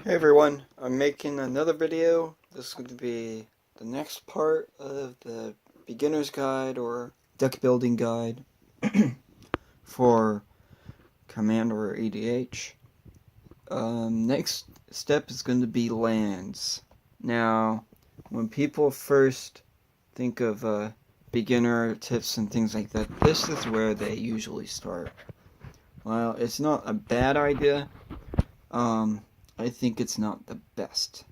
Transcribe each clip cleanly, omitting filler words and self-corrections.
Hey everyone, I'm making another video. This is going to be the next part of the beginner's guide or deck building guide for Commander or EDH. Next step is going to be lands. Now, when people first think of beginner tips and things like that, this is where they usually start. Well, it's not a bad idea. I think it's not the best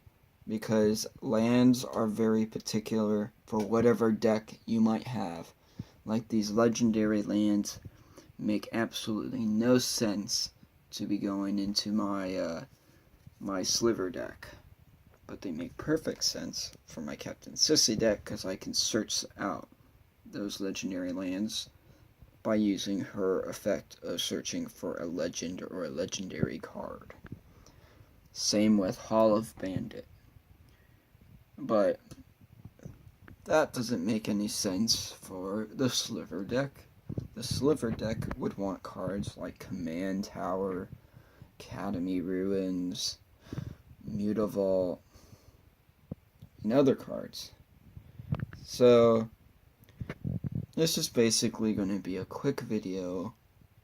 because lands are very particular for whatever deck you might have. Like these legendary lands make absolutely no sense to be going into my sliver deck, but they make perfect sense for my Captain Sissy deck because I can search out those legendary lands by using her effect of searching for a legend or a legendary card. Same with Hall of Bandit. But that doesn't make any sense for the Sliver deck. The Sliver deck would want cards like Command Tower, Academy Ruins, Mutavault, and other cards. So, this is basically going to be a quick video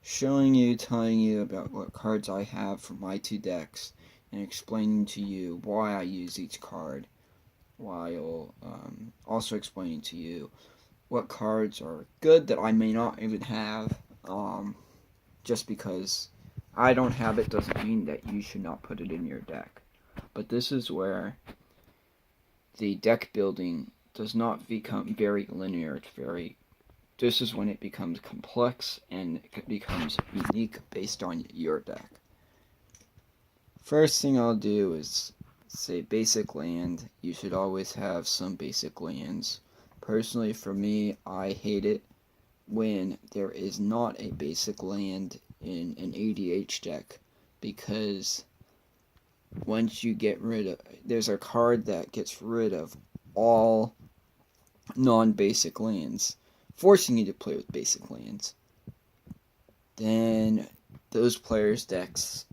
showing you, telling you about what cards I have for my two decks, and explaining to you why I use each card, while also explaining to you what cards are good that I may not even have. Just because I don't have it doesn't mean that you should not put it in your deck. But this is where the deck building does not become very linear. This is when it becomes complex and it becomes unique based on your deck. First thing I'll do is say basic land. You should always have some basic lands. Personally, for me, I hate it when there is not a basic land in an ADH deck, because once you get rid of, there's a card that gets rid of all non-basic lands, forcing you to play with basic lands. Then those players' decks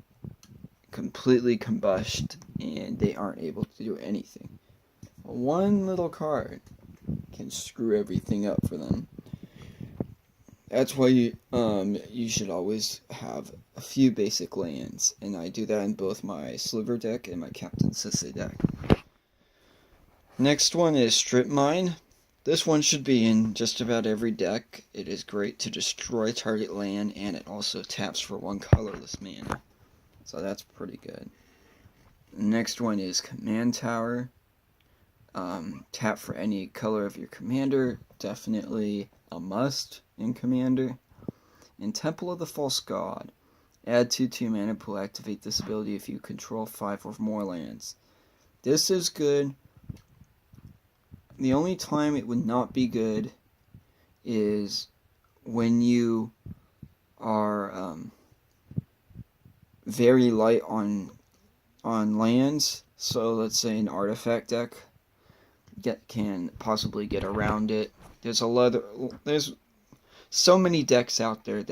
completely combust and they aren't able to do anything. One little card can screw everything up for them. That's why you should always have a few basic lands, and I do that in both my Sliver deck and my Captain Sissy deck. Next one is Strip Mine. This one should be in just about every deck. It is great to destroy target land, and it also taps for one colorless mana. So that's pretty good. The next one is Command Tower. Tap for any color of your commander. Definitely a must in Commander. And Temple of the False God. Add 2 to your mana pool. Activate this ability if you control 5 or more lands. This is good. The only time it would not be good is when you are very light on lands. So let's say an artifact deck can possibly get around it. There's so many decks out there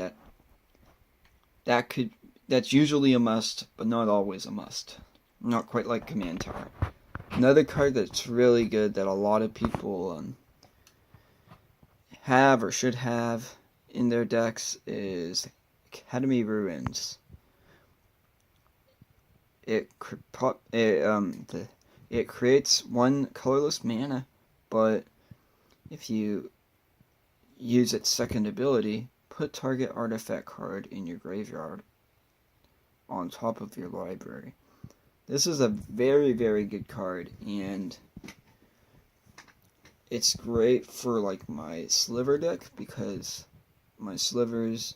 that's usually a must, but not always a must. Not quite like Command Tower. Another card that's really good that a lot of people have or should have in their decks is Academy Ruins. It creates 1 colorless mana, but if you use its second ability, put target artifact card in your graveyard on top of your library. This is a very, very good card, and it's great for like my Sliver deck because my Slivers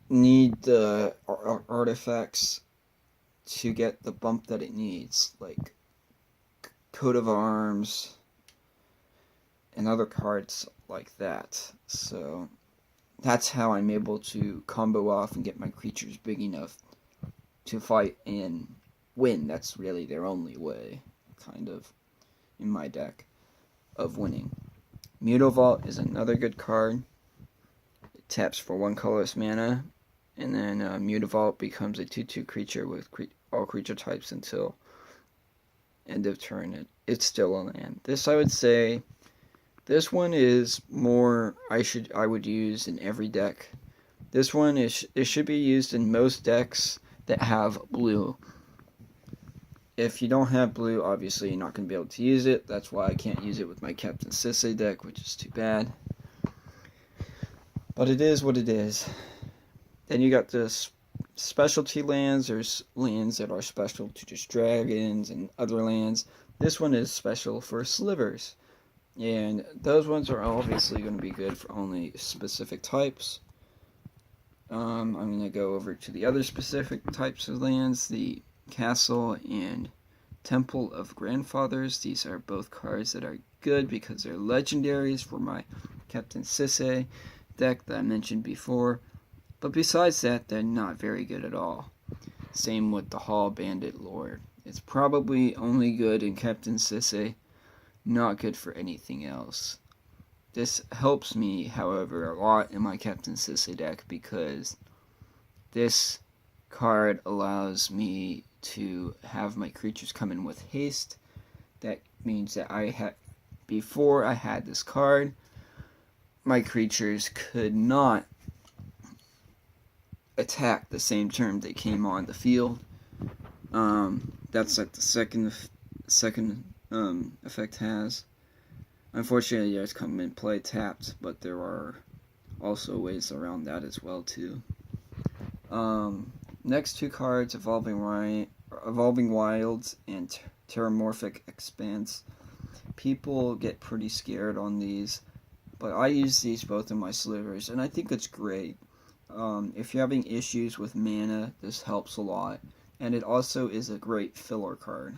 need the artifacts to get the bump that it needs, like Coat of Arms and other cards like that. So that's how I'm able to combo off and get my creatures big enough to fight and win. That's really their only way, kind of, in my deck, of winning. Mutavault is another good card. It taps for 1 colorless mana, and then Mutavault becomes a 2/2 creature with all creature types until end of turn. It's still a land. This, I would say, this one is more I would use in every deck. This one it should be used in most decks that have blue. If you don't have blue, obviously you're not going to be able to use it. That's why I can't use it with my Captain Sisse deck, which is too bad. But it is what it is. Then you got this specialty lands. There's lands that are special to just dragons and other lands. This one is special for slivers. And those ones are obviously going to be good for only specific types. I'm going to go over to the other specific types of lands, the Castle and Temple of Grandfathers. These are both cards that are good because they're legendaries for my Captain Sisse deck that I mentioned before. But besides that, they're not very good at all. Same with the Hall Bandit Lord. It's probably only good in Captain Sisse, not good for anything else. This helps me, however, a lot in my Captain Sisse deck because this card allows me to have my creatures come in with haste. That means that before I had this card, my creatures could not attack the same turn they came on the field. That's like the second effect has. Unfortunately, you guys come and play tapped, but there are also ways around that as well too. Next two cards, Evolving Wilds and Terramorphic Expanse. People get pretty scared on these, but I use these both in my slivers, and I think it's great. If you're having issues with mana, this helps a lot, and it also is a great filler card.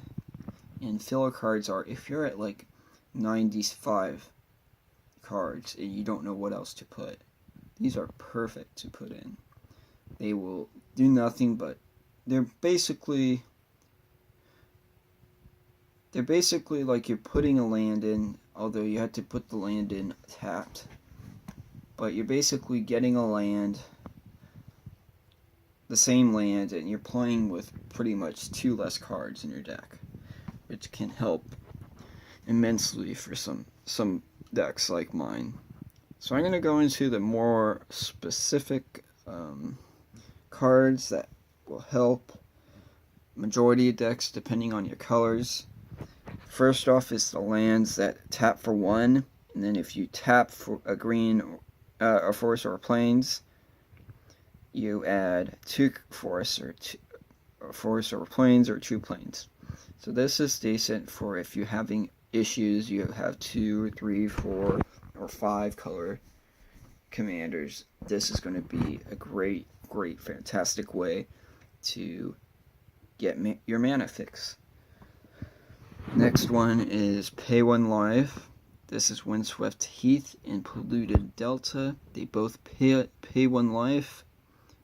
And filler cards are, if you're at like 95 cards and you don't know what else to put, these are perfect to put in. They will do nothing, but they're basically like you're putting a land in, although you have to put the land in tapped. But you're basically getting a land, the same land, and you're playing with pretty much 2 less cards in your deck, which can help immensely for some decks like mine. So I'm going to go into the more specific cards that will help majority of decks depending on your colors. First off is the lands that tap for 1, and then if you tap for a green, a forest or a plains, you add 2 forests or plains or 2 plains. So this is decent for if you're having issues, you have 2, 3, 4, or 5 color commanders. This is going to be a great, fantastic way to get your mana fix. Next one is Pay 1 Life. This is Windswept Heath and Polluted Delta. They both pay 1 life,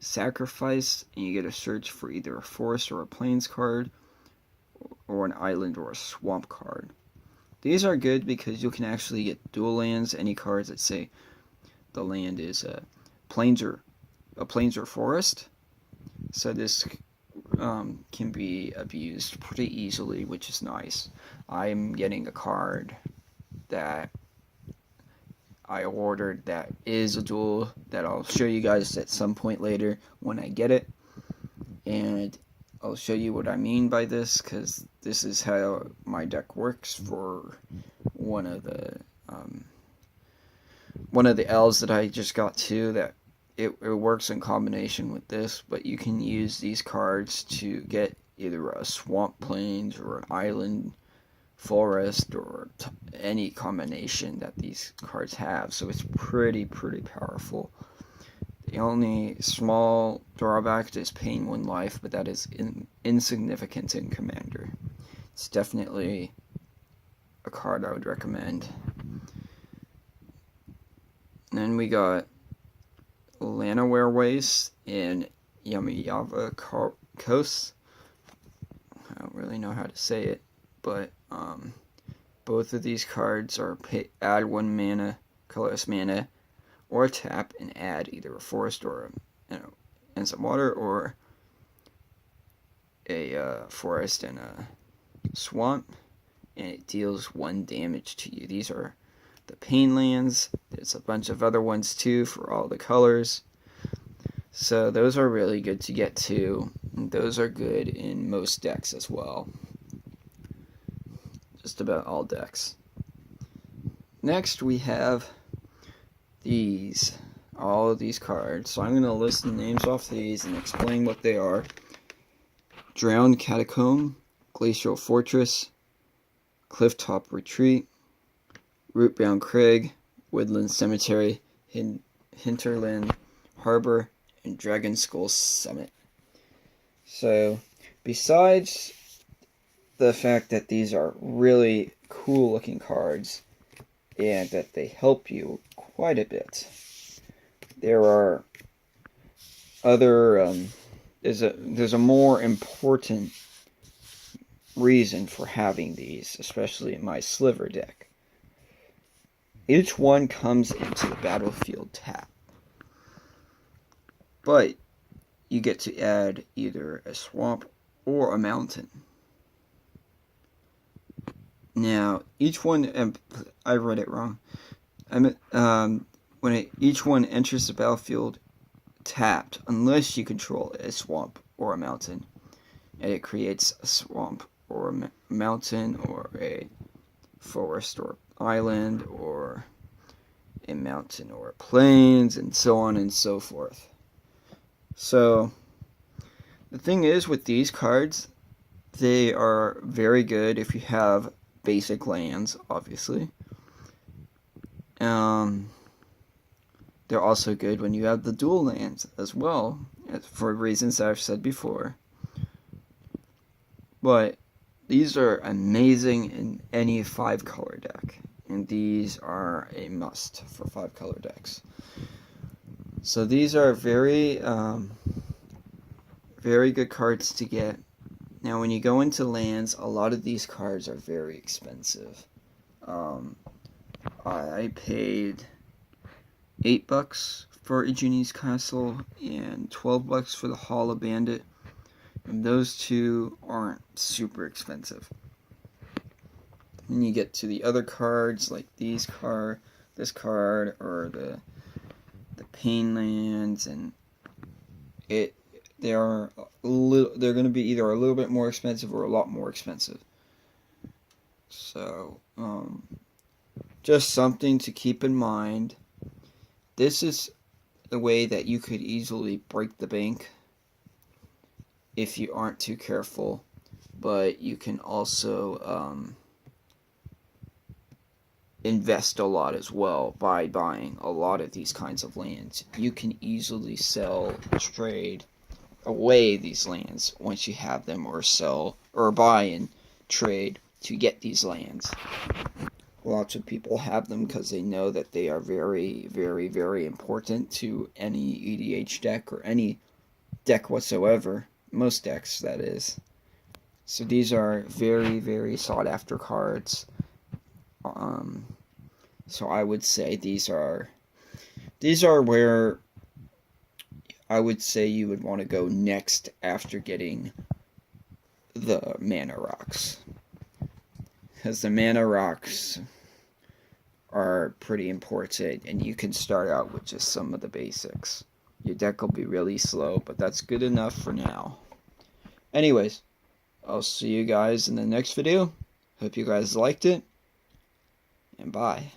sacrifice, and you get a search for either a forest or a plains card, or an island or a swamp card. These are good because you can actually get dual lands, any cards that say the land is a plains or forest. So this can be abused pretty easily, which is nice. I'm getting a card that I ordered that is a dual that I'll show you guys at some point later when I get it, and I'll show you what I mean by this, because this is how my deck works for one of the L's that I just got too, that it works in combination with this, but you can use these cards to get either a swamp plains or an island forest or any combination that these cards have, so it's pretty powerful. The only small drawback is paying 1 life, but that is insignificant in Commander. It's definitely a card I would recommend. And then we got Llanowar Waste and Yamiyava Coast. I don't really know how to say it, but both of these cards are add 1 mana, colorless mana, or tap and add either a forest or and some water, or a forest and a swamp, and it deals 1 damage to you. These are the pain lands. There's a bunch of other ones too for all the colors. So those are really good to get to. Those are good in most decks as well. Just about all decks. Next we have these. All of these cards. So I'm going to list the names off these and explain what they are. Drowned Catacomb, Glacial Fortress, Clifftop Retreat, Rootbound Crag, Woodland Cemetery, Hinterland Harbor, and Dragon Skull Summit. So, besides the fact that these are really cool looking cards and that they help you quite a bit, there are other there's a more important reason for having these, especially in my Sliver deck. Each one comes into the battlefield tap, but you get to add either a swamp or a mountain. Now, each one, I read it wrong. Each one enters the battlefield tapped, unless you control a swamp or a mountain, and it creates a swamp or a mountain or a forest or island or a mountain or plains, and so on and so forth. So the thing is with these cards, they are very good if you have basic lands, obviously. They're also good when you have the dual lands as well, for reasons that I've said before. But these are amazing in any 5-color deck, and these are a must for 5-color decks. So these are very, very good cards to get. Now, when you go into lands, a lot of these cards are very expensive. I paid $8 for Igini's Castle and $12 for the Hall of Bandit, and those two aren't super expensive. When you get to the other cards, like this card, or the Pain Lands, and they're going to be either a little bit more expensive or a lot more expensive. So, just something to keep in mind. This is a way that you could easily break the bank if you aren't too careful, but you can also invest a lot as well by buying a lot of these kinds of lands. You can easily sell, trade away these lands once you have them, or sell or buy and trade to get these lands. Lots of people have them because they know that they are very, very, very important to any EDH deck, or any deck whatsoever. Most decks, that is. So these are very, very sought after cards. So I would say these are where I would say you would want to go next after getting the mana rocks. Because the mana rocks are pretty important, and you can start out with just some of the basics. Your deck will be really slow, but that's good enough for now. Anyways, I'll see you guys in the next video. Hope you guys liked it, and bye.